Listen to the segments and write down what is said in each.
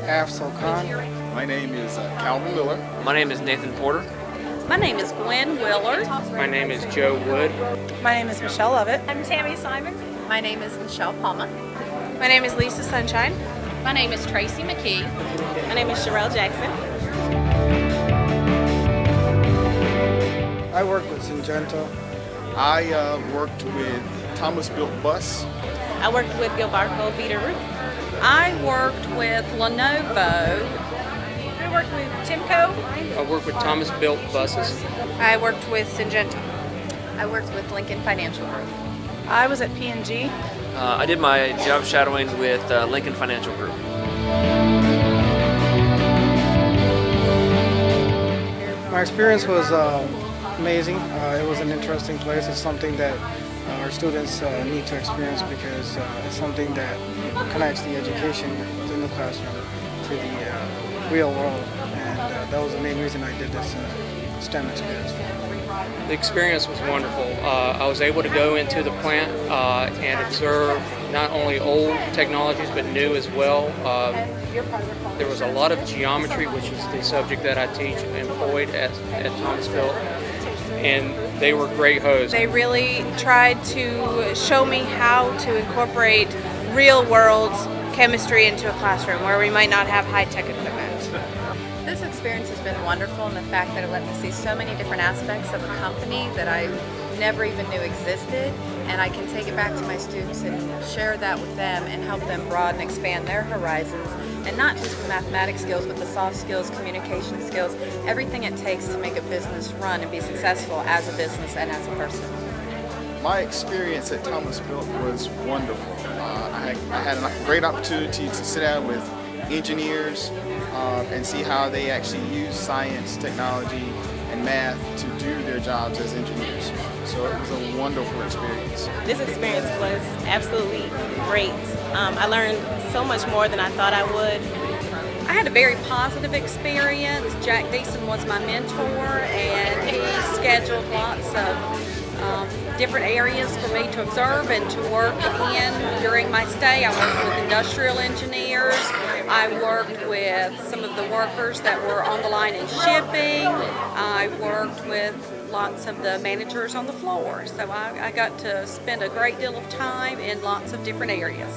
Afsal Khan. My name is Calvin Miller. My name is Nathan Porter. My name is Gwen Willard. My name is Joe Wood. My name is Michelle Lovett. I'm Tammy Simons. My name is Michelle Palma. My name is Lisa Sunshine. My name is Tracy McKee. My name is Sherelle Jackson. I work with Syngenta. I worked with Thomas Built Bus. I worked with Guilford Education. I worked with Lenovo. I worked with Timco. I work with Thomas Built Buses. I worked with Syngenta. I worked with Lincoln Financial Group. I was at P&G. I did my job shadowing with Lincoln Financial Group. My experience was amazing. It was an interesting place. It's something that our students need to experience because it's something that connects the education in the classroom to the real world. And that was the main reason I did this STEM experience. The experience was wonderful. I was able to go into the plant and observe not only old technologies but new as well. There was a lot of geometry, which is the subject that I teach, employed at Thomas Built, and they were great hosts. They really tried to show me how to incorporate real-world chemistry into a classroom where we might not have high-tech equipment. This experience has been wonderful in the fact that it let me see so many different aspects of a company that I never even knew existed, and I can take it back to my students and share that with them and help them broaden, expand their horizons, and not just the mathematics skills, but the soft skills, communication skills, everything it takes to make a business run and be successful as a business and as a person. My experience at Thomas Built was wonderful. I had a great opportunity to sit down with engineers and see how they actually use science, technology, and math to do their jobs as engineers. So it was a wonderful experience. This experience was absolutely great. I learned so much more than I thought I would. I had a very positive experience. Jack Deason was my mentor, and he scheduled lots of different areas for me to observe and to work in during my stay. I worked with industrial engineers. I worked with some of the workers that were on the line in shipping. I worked with lots of the managers on the floor. So I got to spend a great deal of time in lots of different areas.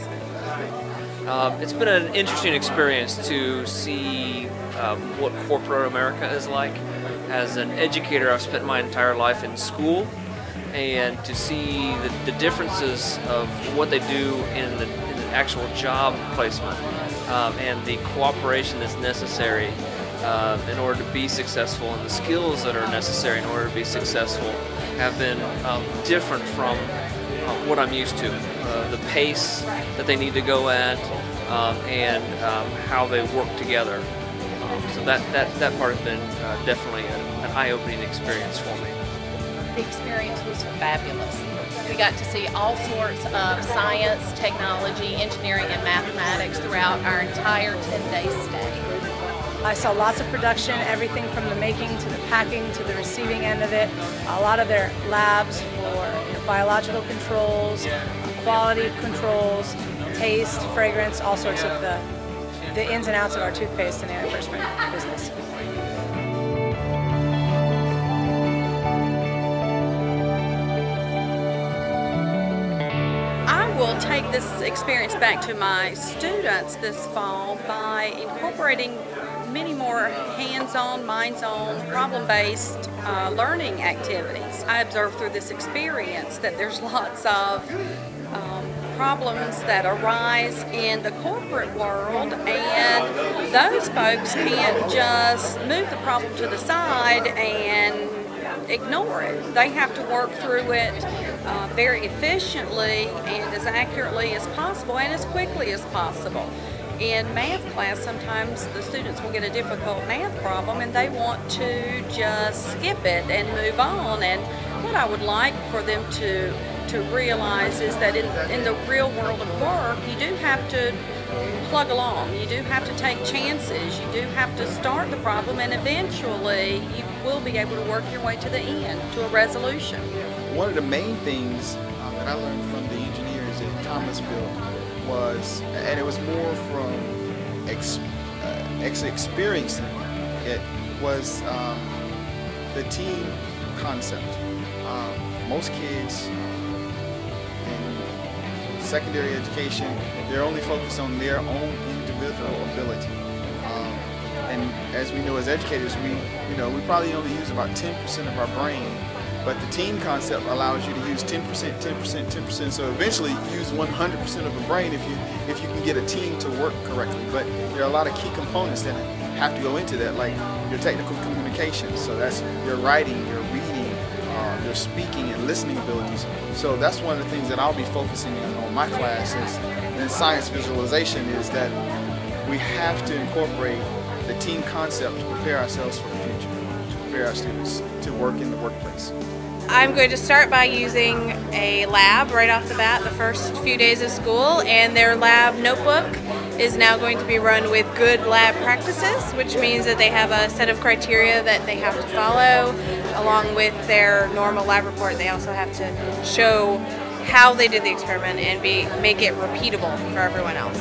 It's been an interesting experience to see what corporate America is like. As an educator, I've spent my entire life in school, and to see the differences of what they do in the actual job placement and the cooperation that's necessary in order to be successful, and the skills that are necessary in order to be successful have been different from what I'm used to. The pace that they need to go at and how they work together. So that part has been definitely an eye-opening experience for me. The experience was fabulous. We got to see all sorts of science, technology, engineering, and mathematics throughout our entire 10-day stay. I saw lots of production, everything from the making to the packing to the receiving end of it. A lot of their labs for biological controls, quality controls, taste, fragrance, all sorts of the ins and outs of our toothpaste and antiperspirant business. I will take this experience back to my students this fall by incorporating many more hands-on, minds-on, problem-based learning activities. I observed through this experience that there's lots of problems that arise in the corporate world, and those folks can't just move the problem to the side and ignore it. They have to work through it very efficiently and as accurately as possible and as quickly as possible. In math class, sometimes the students will get a difficult math problem and they want to just skip it and move on. And what I would like for them to realize is that in the real world of work, you do have to plug along. You do have to take chances. You do have to start the problem, and eventually you will be able to work your way to the end, to a resolution. One of the main things that I learned from the engineers at Thomas Built was, and it was more from actually experiencing it was the team concept. Most kids in secondary education, they're only focused on their own individual ability. And as we know as educators, we probably only use about 10% of our brain, but the team concept allows you to use 10%, 10%, 10%. So eventually use 100% of the brain if you can get a team to work correctly. But there are a lot of key components that have to go into that, like your technical communication. So that's your writing, your reading, your speaking and listening abilities. So that's one of the things that I'll be focusing on my class in science visualization, is that we have to incorporate the team concept to prepare ourselves for the future, to prepare our students to work in the workplace. I'm going to start by using a lab right off the bat the first few days of school, and their lab notebook is now going to be run with good lab practices, which means that they have a set of criteria that they have to follow. Along with their normal lab report, they also have to show how they did the experiment and make it repeatable for everyone else.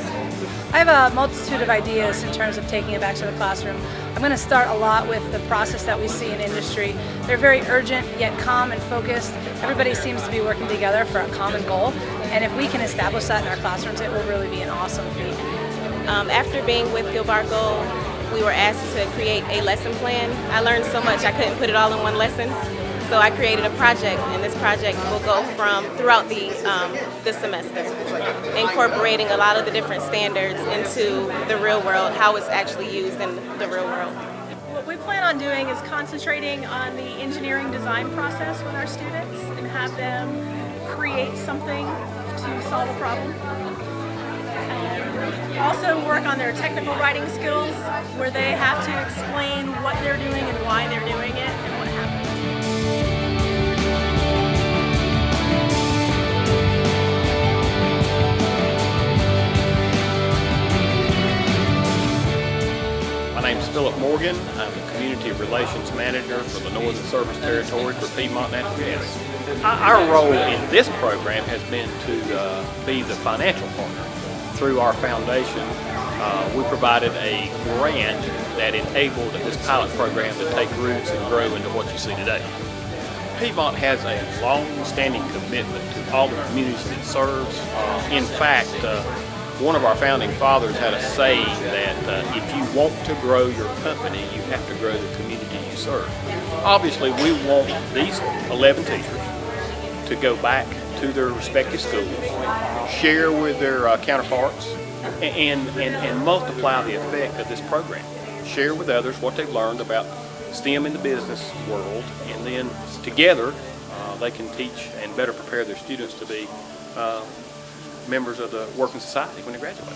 I have a multitude of ideas in terms of taking it back to the classroom. I'm going to start a lot with the process that we see in industry. They're very urgent yet calm and focused. Everybody seems to be working together for a common goal, and if we can establish that in our classrooms, it will really be an awesome feat. After being with Guilford, we were asked to create a lesson plan. I learned so much I couldn't put it all in one lesson. So I created a project, and this project will go throughout the semester, incorporating a lot of the different standards into the real world, how it's actually used in the real world. What we plan on doing is concentrating on the engineering design process with our students and have them create something to solve a problem. Also work on their technical writing skills, where they have to explain what they're doing and why they're doing it and what happened. My name is Philip Morgan. I'm the Community Relations Manager for the Northern Service Territory for Piedmont Natural Gas. Our role in this program has been to be the financial partner. Through our foundation, we provided a grant that enabled this pilot program to take roots and grow into what you see today. Piedmont has a long-standing commitment to all the communities that it serves. In fact, one of our founding fathers had a saying that if you want to grow your company, you have to grow the community you serve. Obviously, we want these 11 teachers to go back to their respective schools, share with their counterparts, and multiply the effect of this program. Share with others what they've learned about STEM in the business world, and then together they can teach and better prepare their students to be members of the working society when they graduate.